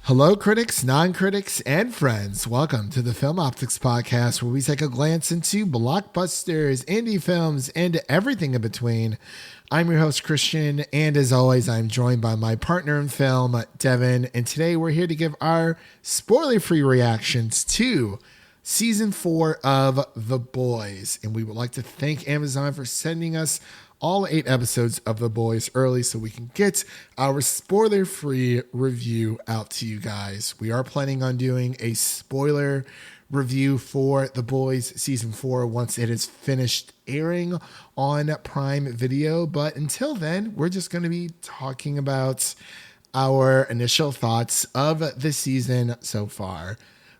Hello, critics, non-critics, and friends. Welcome to the Film Optix podcast, where we take a glance into blockbusters, indie films, and everything in between. I'm your host, Christian, and as always, I'm joined by my partner in film, Devin, and today we're here to give our spoiler-free reactions to Season 4 of The Boys, and we would like to thank Amazon for sending us all 8 episodes of The Boys early so we can get our spoiler-free review out to you guys. We are planning on doing a spoiler review for The Boys Season 4 once it is finished airing on Prime Video, but until then, we're just going to be talking about our initial thoughts of the season so far.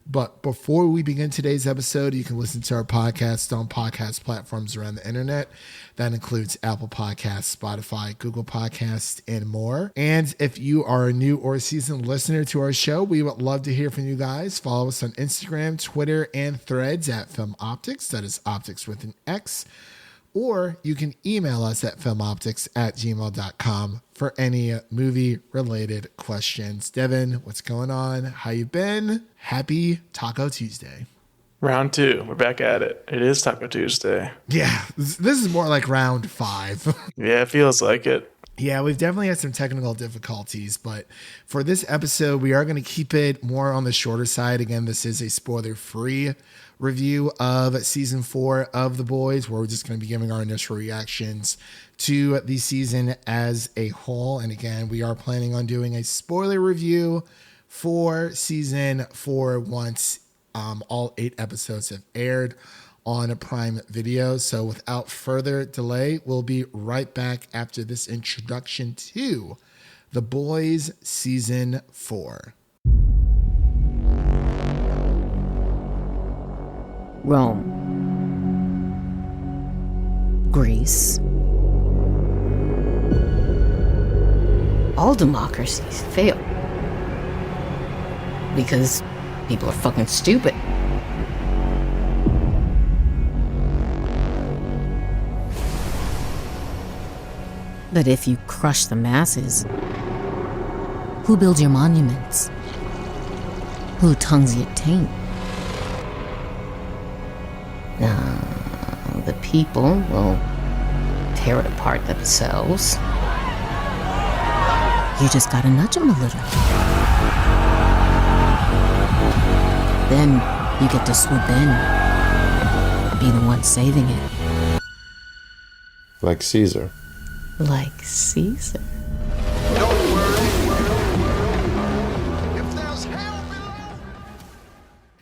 But before we begin today's episode, you can listen to our podcast on podcast platforms around the internet. That includes Apple Podcasts, Spotify, Google Podcasts, and more. And if you are a new or seasoned listener to our show, we would love to hear from you guys. Follow us on Instagram, Twitter, and Threads at Film Optix. That is Optix with an X. Or you can email us at filmoptix@gmail.com for any movie-related questions. Devin, what's going on? How you been? Happy Taco Tuesday. Round 2. We're back at it. It is Taco Tuesday. Yeah, this is more like round 5. Yeah, it feels like it. Yeah, we've definitely had some technical difficulties, but for this episode, we are going to keep it more on the shorter side. Again, this is a spoiler-free review of Season 4 of The Boys, where we're just going to be giving our initial reactions to the season as a whole. And again, we are planning on doing a spoiler review for Season 4 once all 8 episodes have aired on a Prime Video. So without further delay, we'll be right back after this introduction to The Boys Season 4. Rome, Greece. All democracies fail because people are fucking stupid. But if you crush the masses, who builds your monuments? Who tongues your taint? The people will tear it apart themselves. You just gotta nudge them a little. Then you get to swoop in, be the one saving it. Like Caesar. Like Caesar. Don't worry. If there's hell below.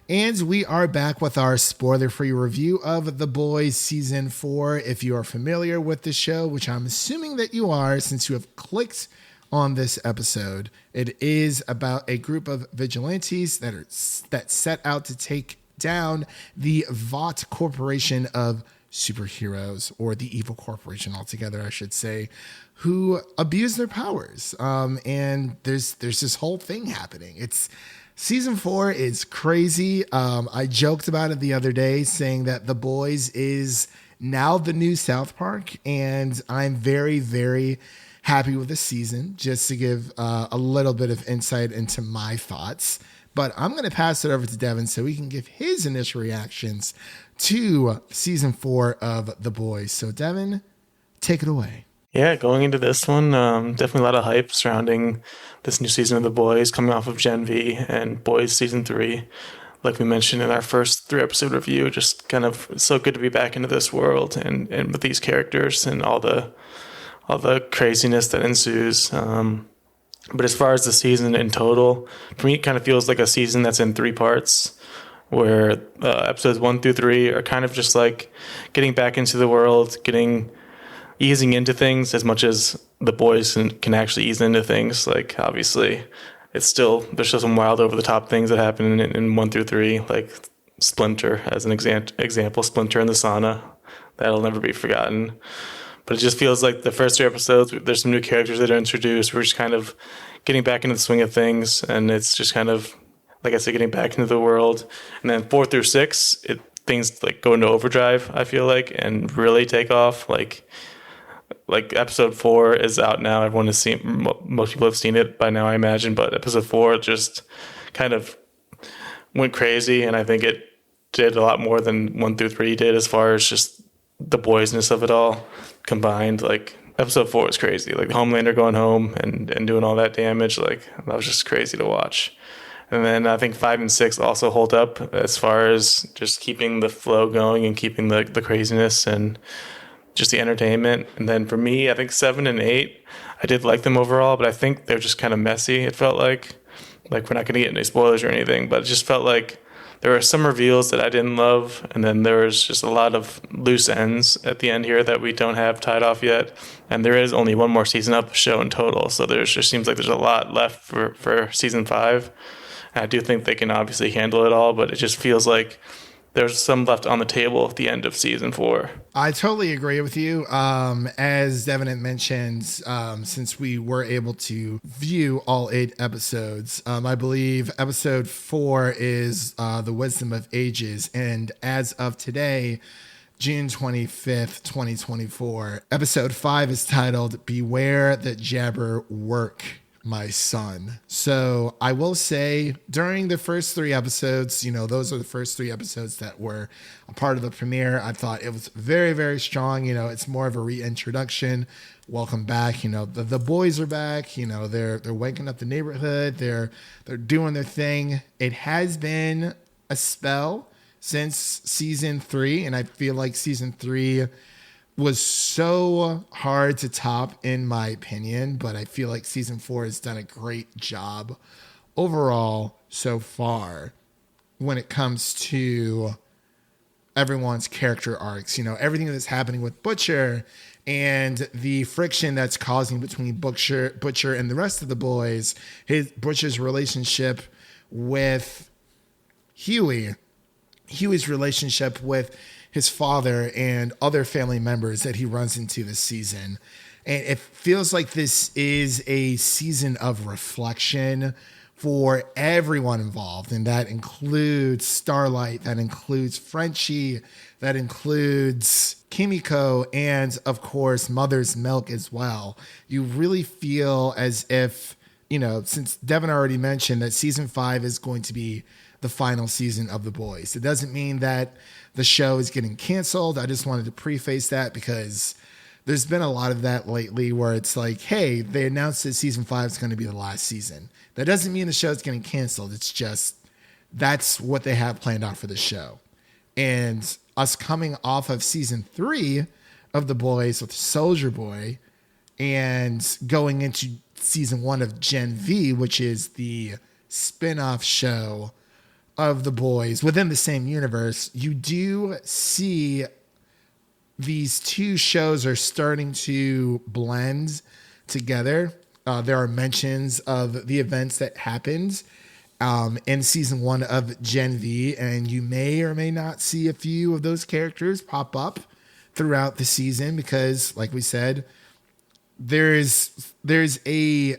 And we are back with our spoiler-free review of The Boys Season 4. If you are familiar with the show, which I'm assuming that you are since you have clicked on this episode, it is about a group of vigilantes that set out to take down the Vought Corporation of superheroes, or the evil corporation altogether, I should say, who abuse their powers. And there's this whole thing happening. Season 4 is crazy. I joked about it the other day, saying that The Boys is now the new South Park, and I'm very, very happy with the season. Just to give a little bit of insight into my thoughts, but I'm going to pass it over to Devin so he can give his initial reactions to Season 4 of The Boys. So Devin, take it away. Yeah, going into this one, definitely a lot of hype surrounding this new season of The Boys, coming off of Gen V and Boys Season 3. Like we mentioned in our first 3-episode review, just kind of so good to be back into this world and with these characters and all the craziness that ensues. But as far as the season in total, for me, it kind of feels like a season that's in 3 parts, where episodes 1 through 3 are kind of just like getting back into the world, easing into things as much as the boys can actually ease into things. Like, obviously, there's still some wild over the top things that happen in 1 through 3, like Splinter as an example, Splinter in the sauna. That'll never be forgotten. But it just feels like the first 3 episodes, there's some new characters that are introduced. We're just kind of getting back into the swing of things, and it's just kind of, like I said, getting back into the world. And then 4 through 6, things like go into overdrive, I feel like, and really take off. Like like episode 4 is out now. Everyone has seen, most people have seen it by now, I imagine, but episode 4 just kind of went crazy, and I think it did a lot more than 1 through 3 did as far as just the boysness of it all combined. Like episode 4 was crazy, like Homelander going home and doing all that damage. Like that was just crazy to watch. And then I think 5 and 6 also hold up as far as just keeping the flow going and keeping the craziness and just the entertainment. And then for me, I think 7 and 8, I did like them overall, but I think they're just kind of messy. It felt like we're not going to get any spoilers or anything, but it just felt like there were some reveals that I didn't love, and then there was just a lot of loose ends at the end here that we don't have tied off yet. And there is only one more season of the show in total, so there just seems like there's a lot left for season 5. And I do think they can obviously handle it all, but it just feels like there's some left on the table at the end of season 4. I totally agree with you. As Devin had mentioned, since we were able to view all 8 episodes, I believe episode 4 is The Wisdom of Ages. And as of today, June 25th, 2024, episode 5 is titled Beware the Jabber Work, My Son. So I will say during the first 3 episodes, those are the first 3 episodes that were a part of the premiere. I thought it was very, very strong. It's more of a reintroduction. Welcome back. The boys are back. They're waking up the neighborhood. They're doing their thing. It has been a spell since season 3, and I feel like season 3 was so hard to top in my opinion, but I feel like season 4 has done a great job overall so far when it comes to everyone's character arcs. Everything that's happening with Butcher and the friction that's causing between Butcher and the rest of the boys, Butcher's relationship with Huey's relationship with his father and other family members that he runs into this season. And it feels like this is a season of reflection for everyone involved. And that includes Starlight, that includes Frenchie, that includes Kimiko, and of course, Mother's Milk as well. You really feel as if, since Devin already mentioned that season 5 is going to be the final season of The Boys. It doesn't mean that the show is getting canceled. I just wanted to preface that because there's been a lot of that lately where it's like, hey, they announced that season 5 is going to be the last season. That doesn't mean the show is getting canceled. It's just that's what they have planned out for the show. And us coming off of season 3 of The Boys with Soldier Boy and going into season 1 of Gen V, which is the spin-off show of The Boys within the same universe, you do see these 2 shows are starting to blend together. There are mentions of the events that happened in season 1 of Gen V, and you may or may not see a few of those characters pop up throughout the season because, like we said, there's a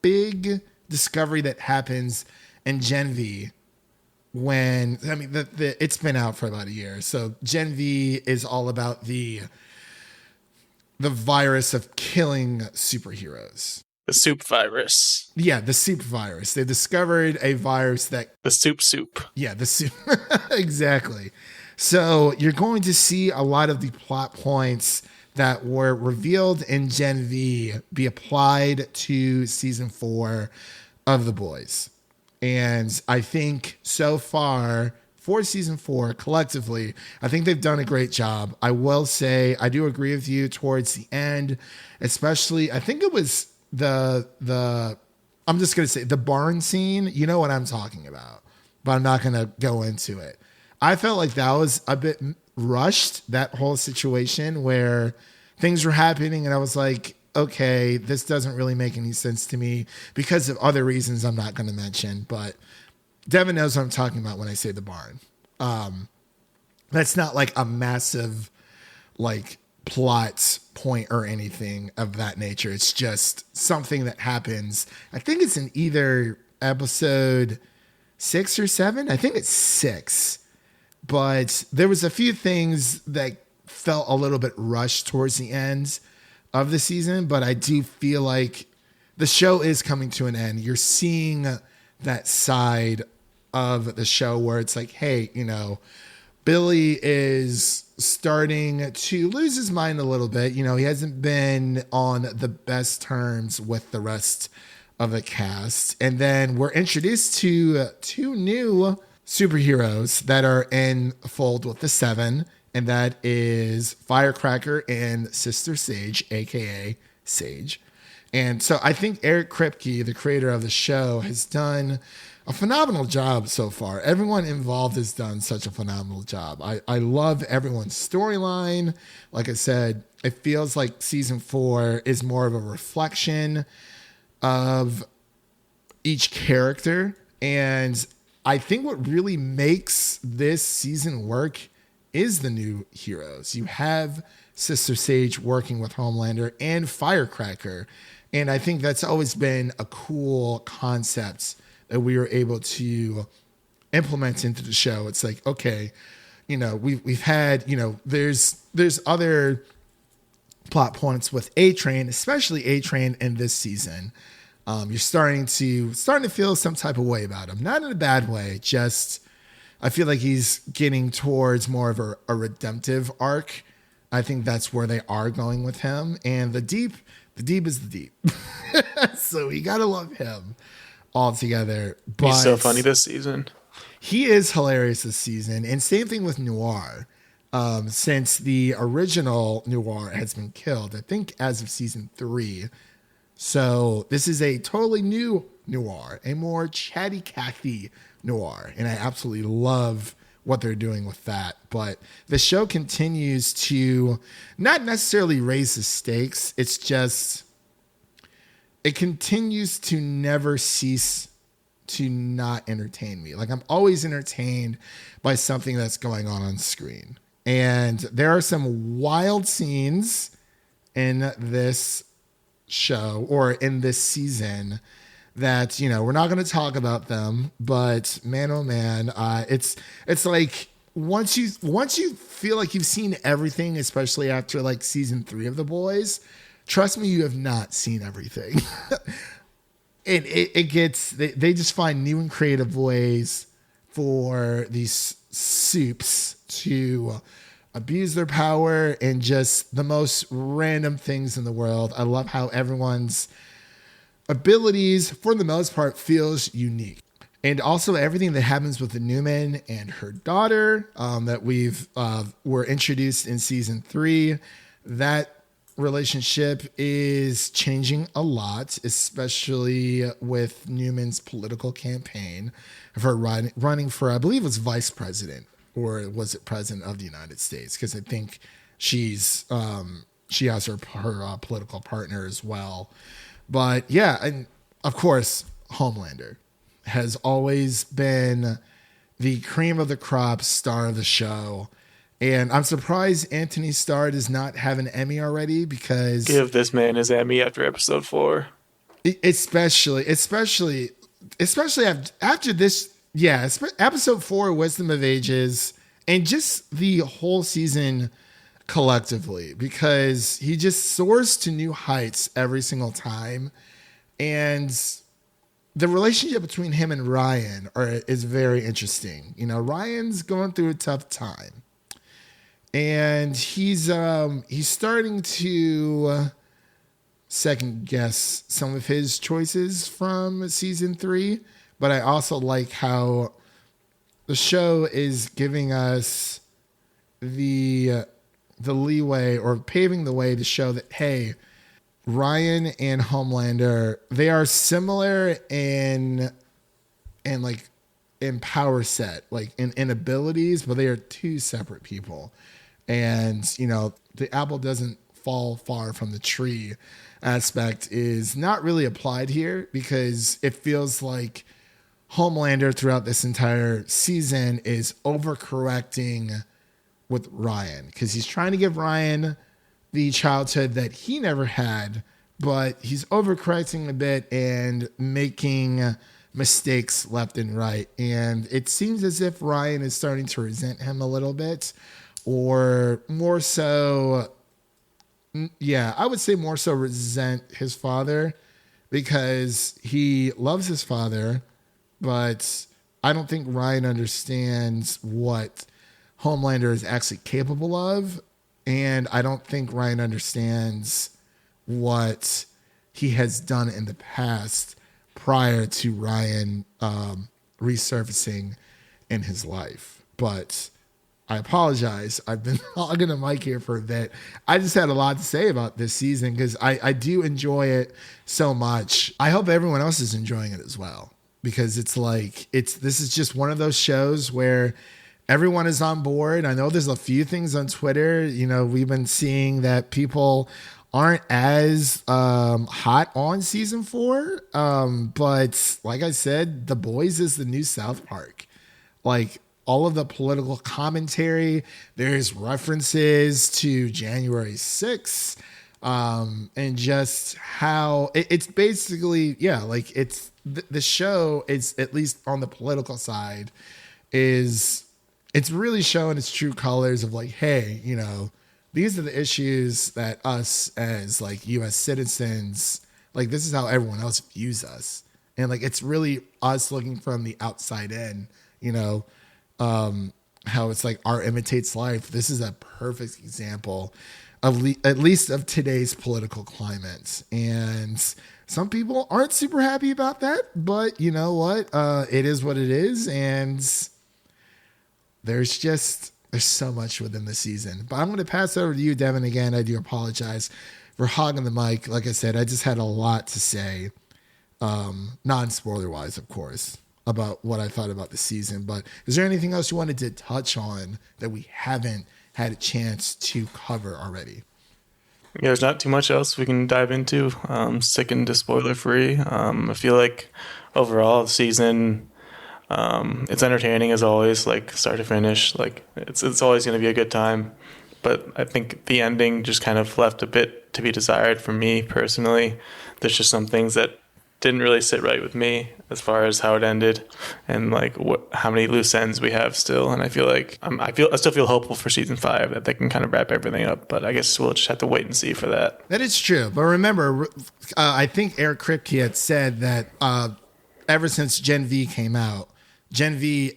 big discovery that happens in Gen V when, it's been out for about a year. So Gen V is all about the virus of killing superheroes. The soup virus. Yeah, the soup virus. They discovered a virus that... The soup. Yeah, the soup. Exactly. So you're going to see a lot of the plot points that were revealed in Gen V be applied to season 4 of The Boys. And I think so far for season 4 collectively, I think they've done a great job. I will say, I do agree with you towards the end, especially, I think it was I'm just going to say the barn scene. You know what I'm talking about, but I'm not going to go into it. I felt like that was a bit rushed, that whole situation where things were happening. And I was like, okay, this doesn't really make any sense to me because of other reasons I'm not going to mention, but Devin knows what I'm talking about when I say the barn. That's not like a massive plot point or anything of that nature. It's just something that happens. I think it's in either episode 6 or 7. I think it's 6, but there was a few things that felt a little bit rushed towards the end of the season, but I do feel like the show is coming to an end. You're seeing that side of the show where it's like, hey, Billy is starting to lose his mind a little bit. He hasn't been on the best terms with the rest of the cast. And then we're introduced to two new superheroes that are in fold with the Seven, and that is Firecracker and Sister Sage, aka Sage. And so I think Eric Kripke, the creator of the show, has done a phenomenal job so far. Everyone involved has done such a phenomenal job. I love everyone's storyline. Like I said, it feels like season 4 is more of a reflection of each character. And I think what really makes this season work is the new heroes. You have Sister Sage working with Homelander and Firecracker. And I think that's always been a cool concept that we were able to implement into the show. It's like, okay, we've had, there's other plot points with A-Train, especially A-Train in this season. You're starting to feel some type of way about him. Not in a bad way, just I feel like he's getting towards more of a redemptive arc. I think that's where they are going with him. And the deep is the deep. So we gotta love him altogether. But he's so funny this season. He is hilarious this season. And same thing with Noir. Since the original Noir has been killed, I think as of season 3. So this is a totally new Noir, a more chatty Cathy Noir. And I absolutely love what they're doing with that. But the show continues to not necessarily raise the stakes. It's just, it continues to never cease to not entertain me. Like, I'm always entertained by something that's going on screen. And there are some wild scenes in this show or in this season that, we're not going to talk about them, but man, oh man, it's like once you feel like you've seen everything, especially after like season 3 of The Boys, trust me, you have not seen everything. They just find new and creative ways for these soups to abuse their power and just the most random things in the world. I love how everyone's abilities, for the most part, feels unique. And also everything that happens with the Newman and her daughter that were introduced in season 3, that relationship is changing a lot, especially with Newman's political campaign of her running for, I believe it was vice president, or was it president of the United States? Because I think she has her political partner as well. But yeah, and of course, Homelander has always been the cream of the crop star of the show. And I'm surprised Anthony Starr does not have an Emmy already, because Give this man his Emmy after episode 4. Especially after this. Yeah, episode 4, Wisdom of Ages, and just the whole season collectively, because he just soars to new heights every single time. And the relationship between him and Ryan is very interesting. Ryan's going through a tough time, and he's starting to second guess some of his choices from season 3. But I also like how the show is giving us the leeway, or paving the way to show that, hey, Ryan and Homelander, they are similar in power set, like in abilities, but they are two separate people. And, the apple doesn't fall far from the tree aspect is not really applied here, because it feels like Homelander throughout this entire season is overcorrecting with Ryan, because he's trying to give Ryan the childhood that he never had, but he's overcorrecting a bit and making mistakes left and right. And it seems as if Ryan is starting to resent him a little bit, or more so Yeah, I would say more so resent his father because he loves his father, but I don't think Ryan understands what Homelander is actually capable of. And I don't think Ryan understands what he has done in the past prior to Ryan resurfacing in his life. But I apologize. I've been hogging the mic here for a bit. I just had a lot to say about this season because I do enjoy it so much. I hope everyone else is enjoying it as well because it's like this is just one of those shows where everyone is on board. I know there's a few things on Twitter. You know, we've been seeing that people aren't as hot on season 4. But like I said, The Boys is the new South Park. Like all of the political commentary, there's references to January 6th, and just how it's basically, yeah, like it's the show is, at least on the political side, it's really showing its true colors of like, hey, you know, these are the issues that us as like U.S. citizens, like this is how everyone else views us. And like, it's really us looking from the outside in, you know, how it's like art imitates life. This is a perfect example of at least of today's political climate. And some people aren't super happy about that, but you know what? It is what it is. And there's so much within the season. But I'm going to pass over to you, Devin, again. I do apologize for hogging the mic. Like I said, I just had a lot to say, non-spoiler wise, of course, about what I thought about the season. But is there anything else you wanted to touch on that we haven't had a chance to cover already? Yeah, there's not too much else we can dive into. Sticking to spoiler free. I feel like overall the season, it's entertaining as always, like start to finish. Like it's always going to be a good time. But I think the ending just kind of left a bit to be desired for me personally. There's just some things that didn't really sit right with me as far as how it ended and like how many loose ends we have still. And I feel like I still feel hopeful for season 5 that they can kind of wrap everything up. But I guess we'll just have to wait and see for that. That is true. But remember, I think Eric Kripke had said that ever since Gen V came out, Gen V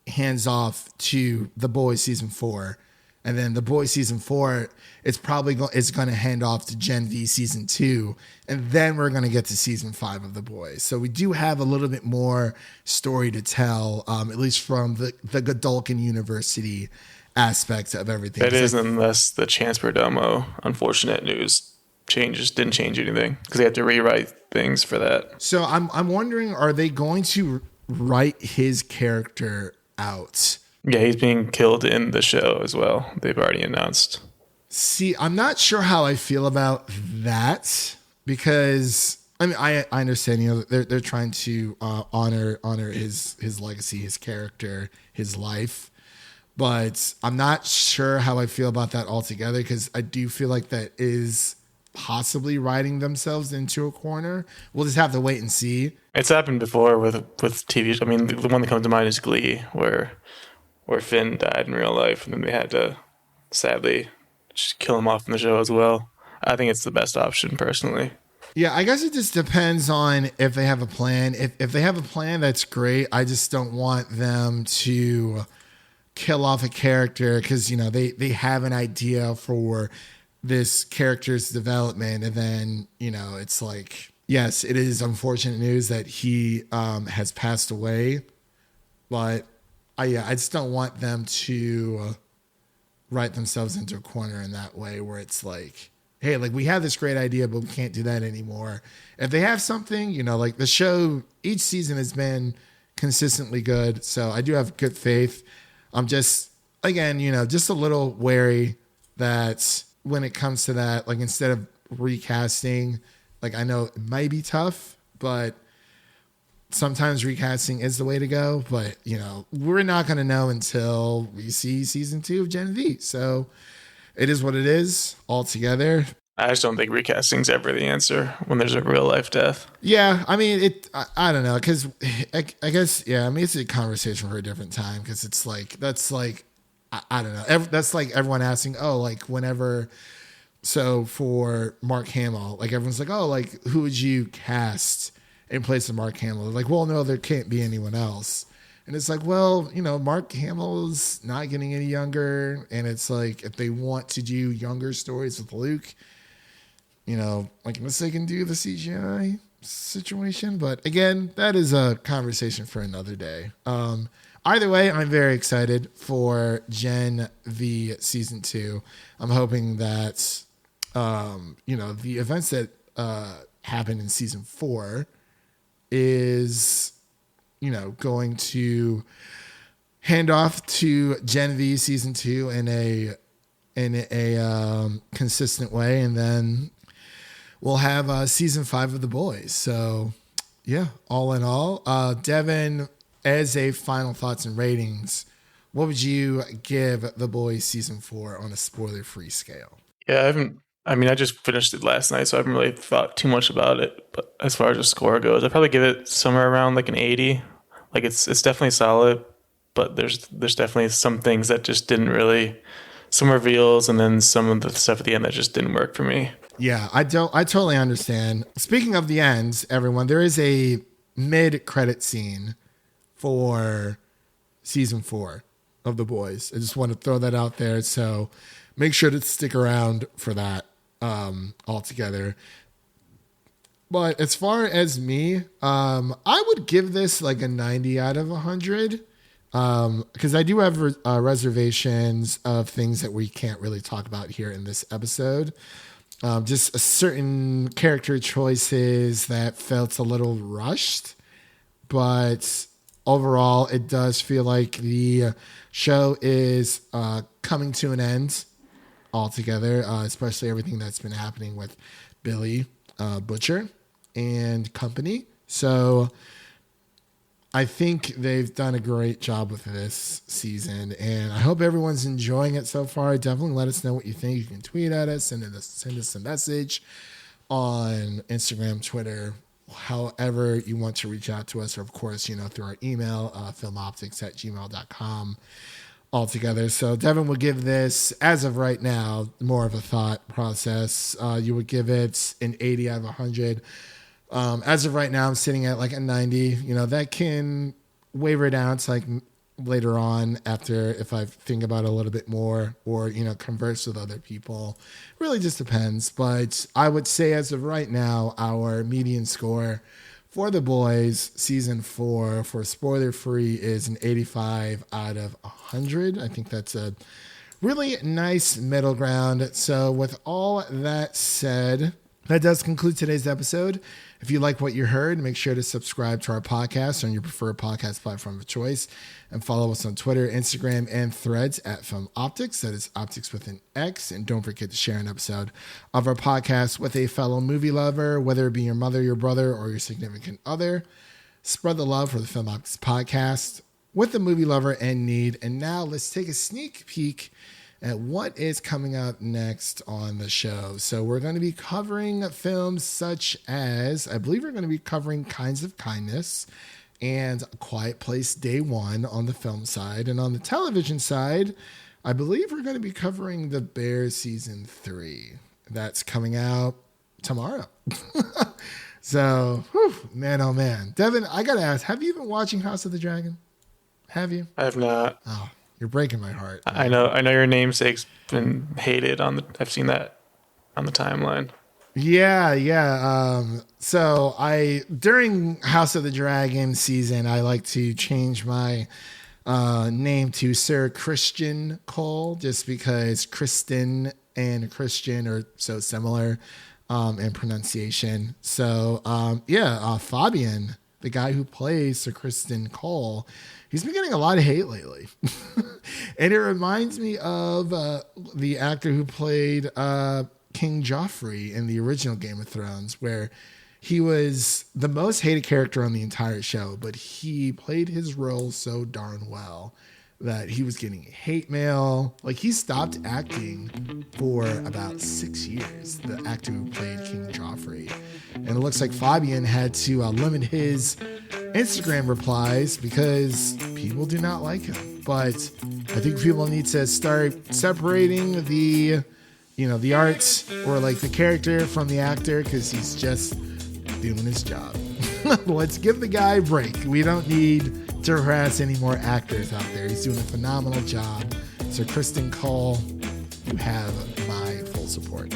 hands off to The Boys season 4. And then The Boys season 4, it's probably it's going to hand off to Gen V season 2. And then we're going to get to season 5 of The Boys. So we do have a little bit more story to tell, at least from the Godolkin University aspect of everything. It is, unless the Chance Perdomo unfortunate news didn't change anything because they had to rewrite things for that. So I'm wondering, are they going to write his character out? Yeah, he's being killed in the show as well. They've already announced. See, I'm not sure how I feel about that because I mean I understand, you know, they're trying to honor his legacy, his character, his life, but I'm not sure how I feel about that altogether because I do feel like that is possibly writing themselves into a corner. We'll just have to wait and see. It's happened before with TV. I mean, the one that comes to mind is Glee, where Finn died in real life, and then they had to, sadly, just kill him off in the show as well. I think it's the best option, personally. Yeah, I guess it just depends on if they have a plan. If they have a plan, that's great. I just don't want them to kill off a character because, you know, they have an idea for this character's development, and then, you know, it's like, yes, it is unfortunate news that he has passed away, but I just don't want them to write themselves into a corner in that way where it's like, hey, like we have this great idea, but we can't do that anymore. If they have something, you know, like the show, each season has been consistently good. So I do have good faith. I'm just, again, you know, just a little wary that when it comes to that, like instead of recasting, like I know it might be tough, but sometimes recasting is the way to go, but you know, we're not going to know until we see season 2 of Gen V. So it is what it is altogether. I just don't think recasting's ever the answer when there's a real life death. Yeah. I mean, I don't know. Cause I guess, yeah, I mean, it's a conversation for a different time. Cause it's like, that's like, I don't know. That's like everyone asking, oh, like whenever so for Mark Hamill, like everyone's like, oh, like who would you cast in place of Mark Hamill? They're like, well, no, there can't be anyone else. And it's like, well, Mark Hamill's not getting any younger. And it's like, if they want to do younger stories with Luke, like unless they can do the CGI situation. But again, that is a conversation for another day. Either way, I'm very excited for Gen V season 2. I'm hoping that, the events that happened in season 4 is, going to hand off to Gen V season 2 in a consistent way, and then we'll have season 5 of The Boys. So, yeah, all in all, Devin, as a final thoughts and ratings, what would you give The Boys season 4 on a spoiler-free scale? Yeah, I just finished it last night, so I haven't really thought too much about it. But as far as the score goes, I'd probably give it somewhere around like an 80. Like it's definitely solid, but there's definitely some things that just didn't really, some reveals and then some of the stuff at the end that just didn't work for me. Yeah, I totally understand. Speaking of the ends, everyone, there is a mid-credit scene for season 4 of The Boys. I just want to throw that out there, so make sure to stick around for that altogether. But as far as me, I would give this like a 90 out of 100 because I do have reservations of things that we can't really talk about here in this episode. Just certain character choices that felt a little rushed, but overall, it does feel like the show is coming to an end altogether, especially everything that's been happening with Billy Butcher and company. So I think they've done a great job with this season, and I hope everyone's enjoying it so far. Definitely let us know what you think. You can tweet at us, send us a message on Instagram, Twitter, however you want to reach out to us, or of course, through our email, filmoptics@gmail.com altogether. So Devin will give this, as of right now, more of a thought process. You would give it an 80 out of 100. As of right now, I'm sitting at like a 90. That can waver down to like later on after, if I think about it a little bit more or, converse with other people. Really just depends. But I would say as of right now, our median score for The Boys season 4 for spoiler free is an 85 out of 100. I think that's a really nice middle ground. So with all that said, that does conclude today's episode. If you like what you heard, make sure to subscribe to our podcast on your preferred podcast platform of choice and follow us on Twitter, Instagram, and Threads at Film Optix. That is Optics with an X. And don't forget to share an episode of our podcast with a fellow movie lover, whether it be your mother, your brother, or your significant other. Spread the love for the Film Optics podcast with the movie lover in need. And now let's take a sneak peek at what is coming up next on the show. So we're going to be covering films such as, I believe we're going to be covering Kinds of Kindness and A Quiet Place Day One on the film side. And on the television side, I believe we're going to be covering The Bear Season 3. That's coming out tomorrow. So, man, oh man. Devin, I got to ask, have you been watching House of the Dragon? Have you? I have not. Oh, you're breaking my heart. I know your namesake's been hated I've seen that on the timeline. Yeah. So during House of the Dragon season, I like to change my name to Sir Christian Cole, just because Kristen and Christian are so similar in pronunciation. So Fabian, the guy who plays Sir Kristen Cole, he's been getting a lot of hate lately. And it reminds me of the actor who played King Joffrey in the original Game of Thrones, where he was the most hated character on the entire show, but he played his role so darn well that he was getting hate mail. Like, he stopped acting for about 6 years, the actor who played King Joffrey. And it looks like Fabian had to limit his Instagram replies because people do not like him. But I think people need to start separating the the art or like the character from the actor, because he's just doing his job. Let's give the guy a break. We don't need to harass any more actors out there. He's doing a phenomenal job. So Kristen Cole, you have my full support.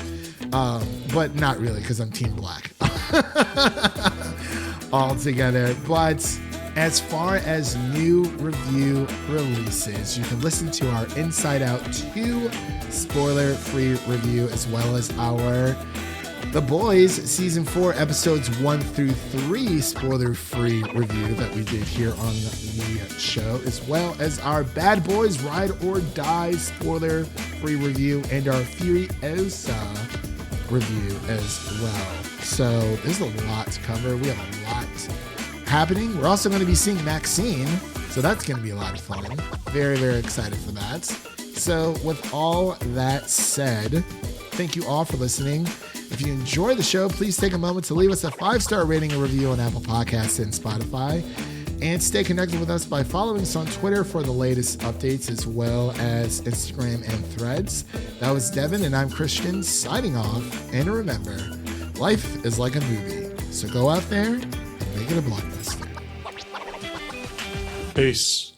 But not really, because I'm Team Black altogether. But as far as new review releases, you can listen to our Inside Out 2 spoiler-free review, as well as our The Boys Season 4 Episodes 1 through 3 spoiler-free review that we did here on the show, as well as our Bad Boys Ride or Die spoiler-free review and our Furiosa review as well. So there's a lot to cover. We have a lot happening. We're also going to be seeing Maxine, so that's going to be a lot of fun. Very, very excited for that. So with all that said, thank you all for listening. If you enjoy the show, please take a moment to leave us a 5-star rating and review on Apple Podcasts and Spotify. And stay connected with us by following us on Twitter for the latest updates, as well as Instagram and Threads. That was Devin, and I'm Christian, signing off. And remember, life is like a movie, so go out there and make it a blockbuster. Peace.